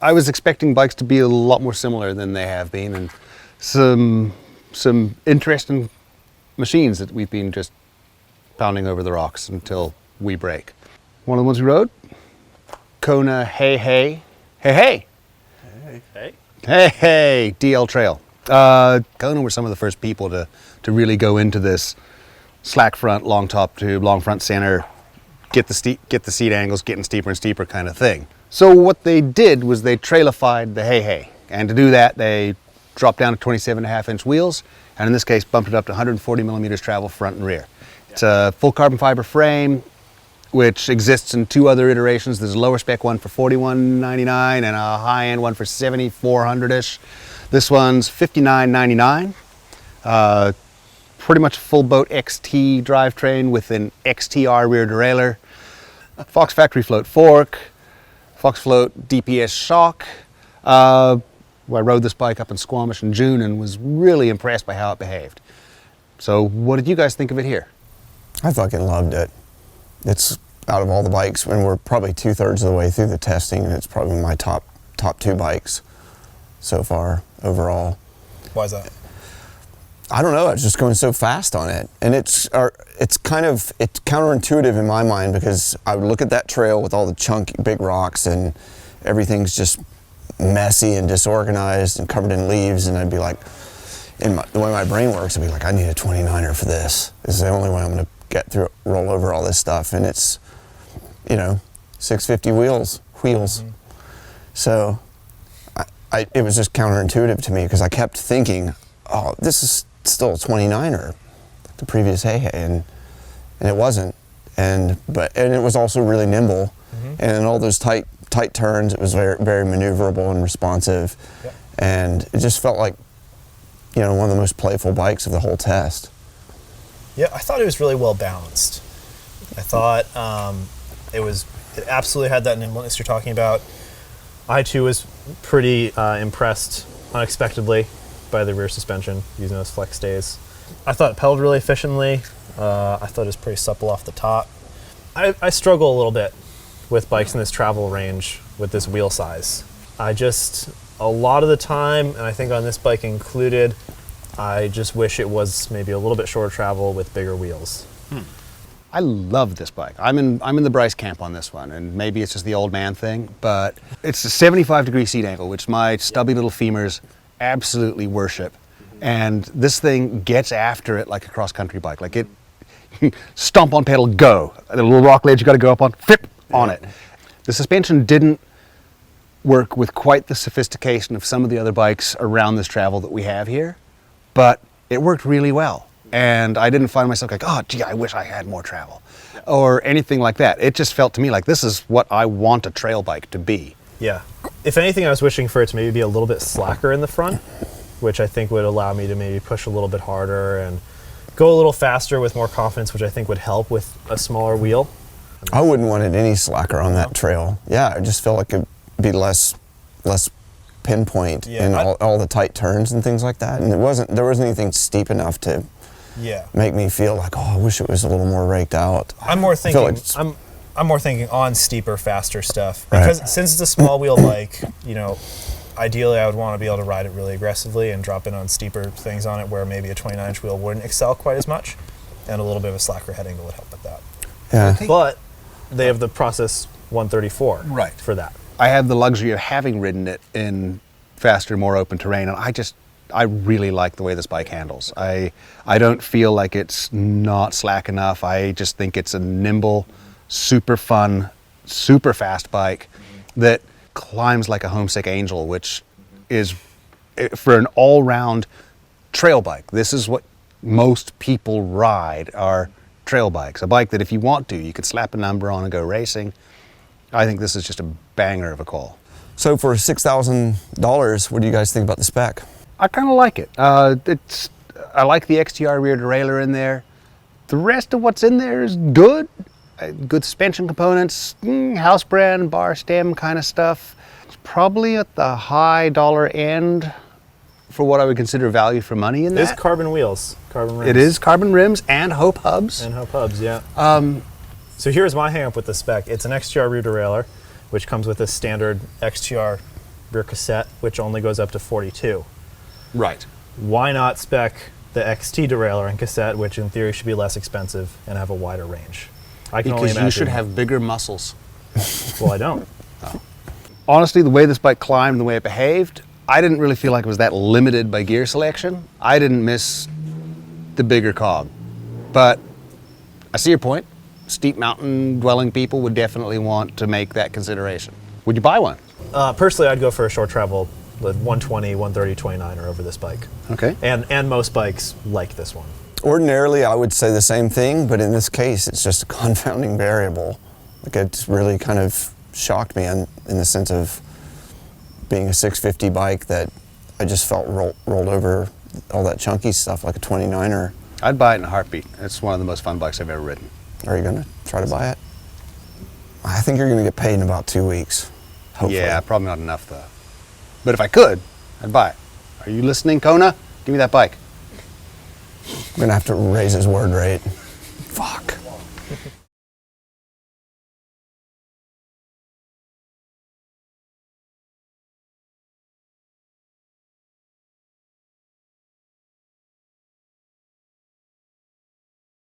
I was expecting bikes to be a lot more similar than they have been, and some interesting machines that we've been just pounding over the rocks until we break. One of the ones we rode, Kona Hei Hei Hei Hei DL Trail. Kona were some of the first people to really go into this slack front, long top tube, long front center, get the seat angles getting steeper and steeper kind of thing. So what they did was they trailified the Hei Hei, and to do that they dropped down to 27.5-inch wheels, and in this case bumped it up to 140 millimeters travel front and rear. It's a full carbon fiber frame, which exists in 2 other iterations. There's a lower spec one for $41.99 and a high end one for $7,400-ish. This one's $59.99. Pretty much a full boat XT drivetrain with an XTR rear derailleur, Fox factory float fork, Fox float DPS shock. I rode this bike up in Squamish in June and was really impressed by how it behaved. So what did you guys think of it here? I fucking loved it. It's out of all the bikes, and we're probably 2/3 of the way through the testing, and it's probably my top 2 bikes so far overall. Why is that? I don't know, it's just going so fast on it. And it's counterintuitive in my mind, because I would look at that trail with all the chunky big rocks and everything's just messy and disorganized and covered in leaves, and I'd be like, the way my brain works, I'd be like, I need a 29er for this. This is the only way I'm gonna get through, roll over all this stuff. And it's, 650 wheels. Mm-hmm. So it was just counterintuitive to me, because I kept thinking, oh, this is still a 29er, the previous Hei Hei, and it wasn't. And it was also really nimble, mm-hmm. and in all those tight turns, it was very, very maneuverable and responsive. Yeah. And it just felt like, one of the most playful bikes of the whole test. Yeah, I thought it was really well balanced. I thought it absolutely had that nimbleness you're talking about. I too was pretty impressed unexpectedly by the rear suspension using those flex stays. I thought it pedaled really efficiently. I thought it was pretty supple off the top. I struggle a little bit with bikes in this travel range with this wheel size. A lot of the time, and I think on this bike included, I just wish it was maybe a little bit shorter travel with bigger wheels. I love this bike. I'm in the Bryce camp on this one, and maybe it's just the old man thing, but it's a 75-degree seat angle, which my stubby little femurs absolutely worship. And this thing gets after it like a cross-country bike. Like it, stomp on pedal, go. The little rock ledge you got to go up on, flip on it. The suspension didn't work with quite the sophistication of some of the other bikes around this travel that we have here, but it worked really well. And I didn't find myself like, oh, gee, I wish I had more travel, or anything like that. It just felt to me like this is what I want a trail bike to be. Yeah. If anything, I was wishing for it to maybe be a little bit slacker in the front, which I think would allow me to maybe push a little bit harder and go a little faster with more confidence, which I think would help with a smaller wheel. I wouldn't want it any slacker on that trail. Yeah, I just felt like it'd be less pinpoint in all the tight turns and things like that. And there wasn't anything steep enough to make me feel like, oh, I wish it was a little more raked out. I'm more thinking I'm more thinking on steeper, faster stuff. Because since it's a small wheel bike, ideally I would want to be able to ride it really aggressively and drop in on steeper things on it where maybe a 29-inch wheel wouldn't excel quite as much, and a little bit of a slacker head angle would help with that. Yeah. But they have the Process 134 for that. I have the luxury of having ridden it in faster, more open terrain, and I really like the way this bike handles. I don't feel like it's not slack enough. I just think it's a nimble, super fun, super fast bike that climbs like a homesick angel, which is, for an all-round trail bike, this is what most people ride, are trail bikes. A bike that if you want to, you could slap a number on and go racing. I think this is just a banger of a call. So for $6,000, what do you guys think about the spec? I kind of like it. I like the XTR rear derailleur in there. The rest of what's in there is good. Good suspension components, house brand, bar stem kind of stuff. It's probably at the high dollar end for what I would consider value for money in that. It is carbon wheels, carbon rims. It is carbon rims and Hope hubs. And Hope hubs, yeah. So here's my hang up with the spec. It's an XTR rear derailleur, which comes with a standard XTR rear cassette, which only goes up to 42. Right. Why not spec the XT derailleur and cassette, which in theory should be less expensive and have a wider range? I can only Because imagine. you should have bigger muscles. Well, I don't. Honestly, the way this bike climbed, the way it behaved, I didn't really feel like it was that limited by gear selection. I didn't miss the bigger cog. But I see your point. Steep mountain dwelling people would definitely want to make that consideration. Would you buy one? Personally, I'd go for a short travel, the 120, 130, 29er over this bike. Okay. And most bikes like this one. Ordinarily, I would say the same thing, but in this case, it's just a confounding variable. Like, it's really kind of shocked me in the sense of being a 650 bike that I just felt rolled over all that chunky stuff like a 29er. I'd buy it in a heartbeat. It's one of the most fun bikes I've ever ridden. Are you going to try to buy it? I think you're going to get paid in about 2 weeks. Hopefully. Yeah, probably not enough though. But if I could, I'd buy it. Are you listening, Kona? Give me that bike. I'm going to have to raise his word rate. Fuck.